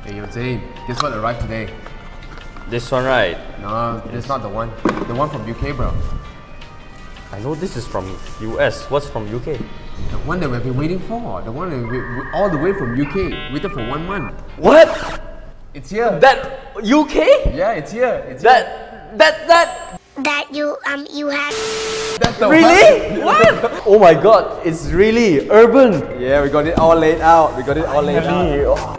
Hey, yo, Zain, guess what arrived today? This one, right? No, this is not the one. The one from UK, bro. I know this is from US. What's from UK? The one that we've been waiting for. The one that we all the way from UK. Waited for 1 month. What? It's here. That UK? Yeah, it's here. It's That you have. That's the really? one. What? Oh my god, it's really urban. Yeah, we got it all laid out. We got it all laid out. Really? Oh.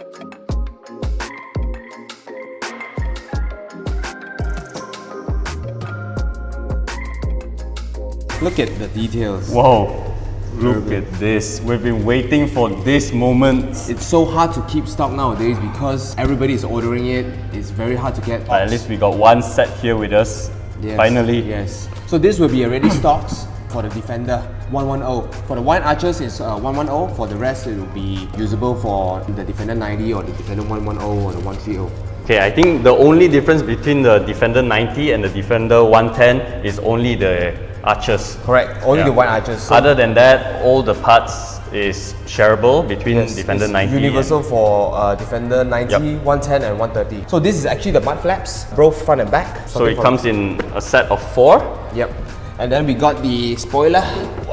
Look at the details. Whoa, look at this. We've been waiting for this moment. It's so hard to keep stock nowadays because everybody is ordering it. It's very hard to get. At least we got one set here with us. Yes, Finally. Yes. So this will be already stocks for the Defender 110. For the wine arches is 110. For the rest it will be usable for the Defender 90 or the Defender 110 or the 130. Okay, I think the only difference between the Defender 90 and the Defender 110 is only the arches. Correct. Only the wine arches. So Other than that, all the parts is shareable between Defender it's 90 universal for Defender 90, Yep. 110 and 130. So this is actually the mud flaps, both front and back. So it comes in a set of 4. Yep. And then we got the spoiler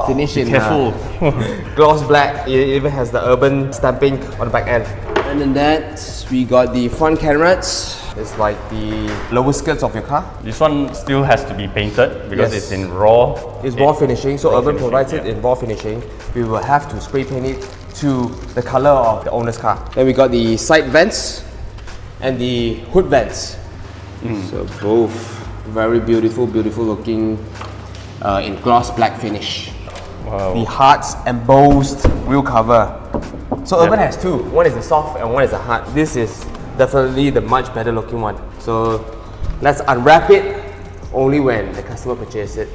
finish in Careful. gloss black. It even has the Urban stamping on the back end. And then that, we got the front cameras. It's like the lower skirts of your car. This one still has to be painted because Yes. it's in raw. It's raw finishing, so raw Urban finishing, provides it yeah. in raw finishing. We will have to spray paint it to the color of the owner's car. Then we got the side vents and the hood vents. So both very beautiful looking in gloss black finish. Wow. The hearts embossed wheel cover. So Urban has two. One is the soft and one is the hard. This is definitely the much better looking one. So let's unwrap it only when the customer purchases it.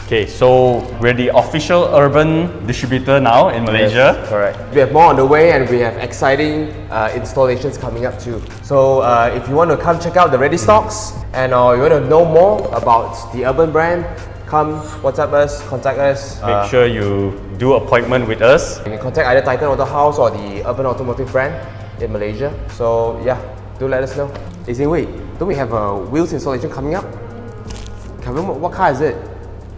Okay, so we're the official Urban distributor now in Malaysia. Yes, correct. We have more on the way and we have exciting installations coming up too. So if you want to come check out the ready stocks and you want to know more about the Urban brand, come WhatsApp us, contact us. Make sure you do appointment with us. You can contact either Titan Auto House or the Urban Automotive brand in Malaysia. So yeah, do let us know. They say, wait, don't we have a wheels installation coming up? Kevin, what car is it?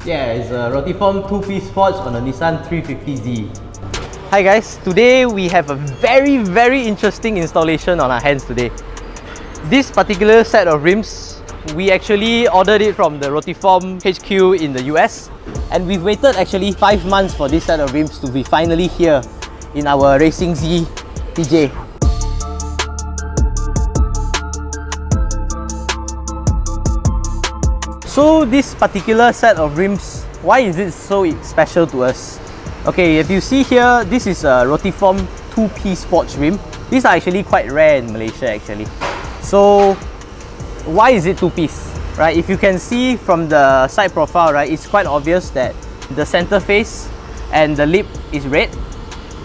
Yeah, it's a ROTIFORM 2-piece forge on a Nissan 350Z. Hi guys, today we have a very interesting installation on our hands today. This particular set of rims, we actually ordered it from the ROTIFORM HQ in the US, and we've waited actually 5 months for this set of rims to be finally here in our Racing Z TJ. So this particular set of rims, why is it so special to us? Okay, if you see here, this is a ROTIFORM 2-piece forged rim. These are actually quite rare in Malaysia actually. So why is it 2-piece? Right, if you can see from the side profile, right, it's quite obvious that the center face and the lip is red,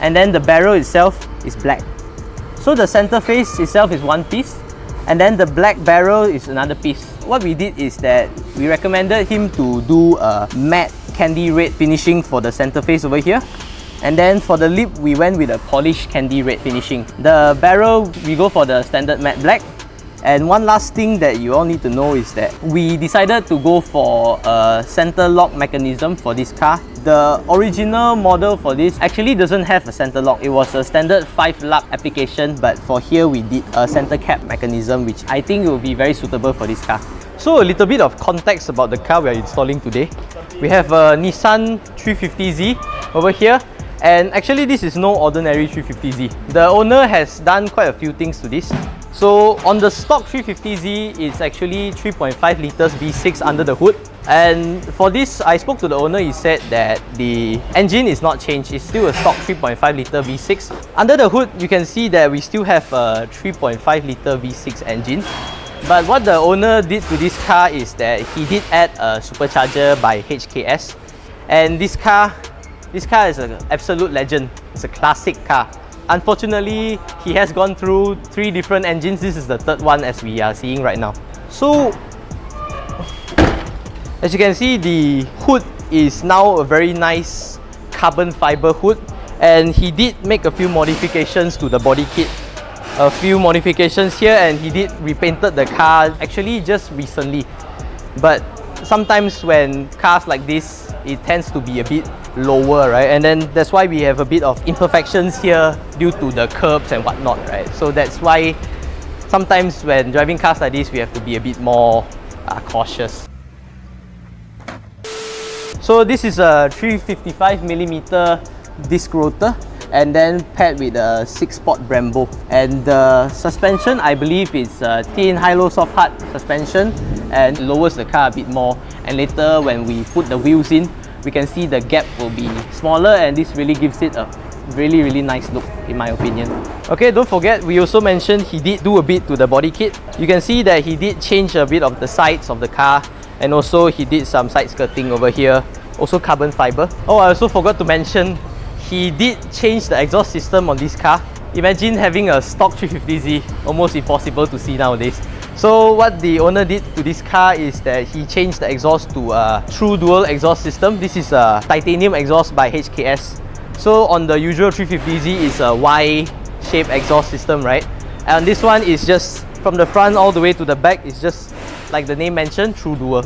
and then the barrel itself is black. So the center face itself is 1 piece, and then the black barrel is another piece. What we did is that we recommended him to do a matte candy red finishing for the center face over here, and then for the lip we went with a polished candy red finishing. The barrel we go for the standard matte black. And one last thing that you all need to know is that we decided to go for a center lock mechanism for this car. The original model for this actually doesn't have a center lock. It was a standard 5-lap application, but for here we did a center cap mechanism, which I think will be very suitable for this car. So a little bit of context about the car we are installing today. We have a Nissan 350Z over here. And actually this is no ordinary 350Z. The owner has done quite a few things to this. So on the stock 350Z, it's actually 3.5 liters V6 under the hood. And for this, I spoke to the owner. He said that the engine is not changed. It's still a stock 3.5 liter V6. Under the hood, you can see that we still have a 3.5 liter V6 engine. But what the owner did to this car is that he did add a supercharger by HKS. And this car is an absolute legend. It's a classic car. Unfortunately, he has gone through 3 different engines. This is the 3rd one as we are seeing right now. So, as you can see, the hood is now a very nice carbon fiber hood, and he did make a few modifications to the body kit. a few modifications here, and he did repainted the car actually just recently. But sometimes when cars like this, it tends to be a bit lower, right? And then that's why we have a bit of imperfections here due to the curbs and whatnot, right? So that's why sometimes when driving cars like this, we have to be a bit more cautious. So this is a 355mm disc rotor, and then paired with a 6-spot Brembo. And the suspension, I believe, is thin high-low soft hard suspension, and lowers the car a bit more. And later when we put the wheels in, we can see the gap will be smaller, and this really gives it a really nice look, in my opinion. Okay, don't forget, we also mentioned he did do a bit to the body kit. You can see that he did change a bit of the sides of the car, and also he did some side skirting over here, also carbon fiber. Oh, I also forgot to mention, he did change the exhaust system on this car. Imagine having a stock 350Z, almost impossible to see nowadays. So what the owner did to this car is that he changed the exhaust to a true dual exhaust system. This is a titanium exhaust by HKS. So on the usual 350Z is a Y-shaped exhaust system, right? And this one is just from the front all the way to the back, is just like the name mentioned, true dual.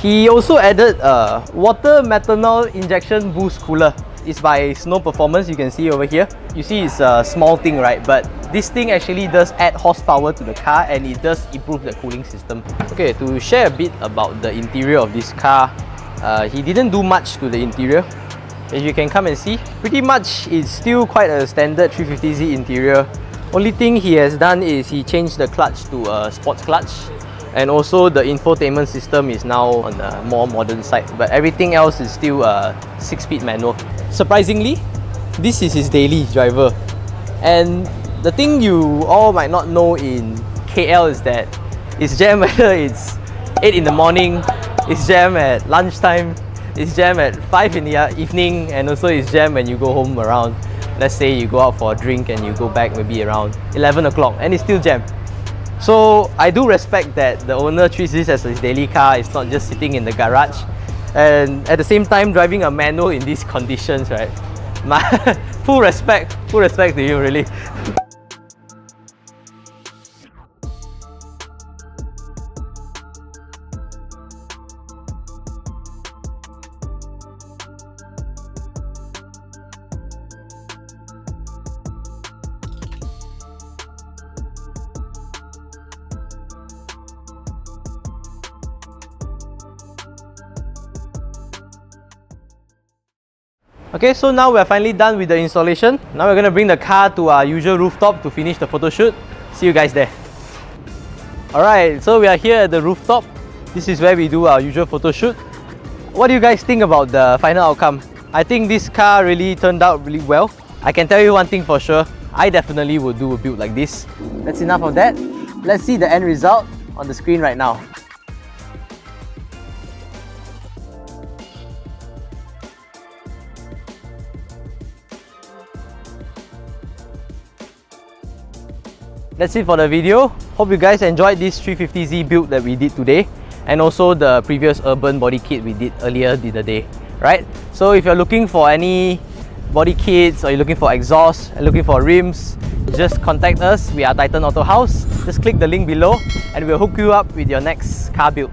He also added a water methanol injection boost cooler. It's by Snow Performance, you can see over here. You see it's a small thing, right? But this thing actually does add horsepower to the car, and it does improve the cooling system. Okay, to share a bit about the interior of this car, he didn't do much to the interior. As you can come and see, pretty much it's still quite a standard 350Z interior. Only thing he has done is he changed the clutch to a sports clutch, and also the infotainment system is now on a more modern side, but everything else is still a 6-speed manual. Surprisingly, this is his daily driver, and the thing you all might not know in KL is that it's jam whether it's 8 in the morning, it's jam at lunchtime, it's jam at 5 in the evening, and also it's jam when you go home around, let's say you go out for a drink and you go back maybe around 11 o'clock, and it's still jam. So I do respect that the owner treats this as his daily car. It's not just sitting in the garage, and at the same time driving a manual in these conditions, right? My full respect to you, really. Okay, so now we're finally done with the installation. Now we're going to bring the car to our usual rooftop to finish the photo shoot. See you guys there. Alright, so we are here at the rooftop. This is where we do our usual photo shoot. What do you guys think about the final outcome? I think this car really turned out really well. I can tell you one thing for sure, I definitely would do a build like this. That's enough of that. Let's see the end result on the screen right now. That's it for the video. Hope you guys enjoyed this 350Z build that we did today, and also the previous Urban body kit we did earlier in the day, right? So if you're looking for any body kits, or you're looking for exhaust and looking for rims, just contact us. We are Titan Auto House. Just click the link below and we'll hook you up with your next car build.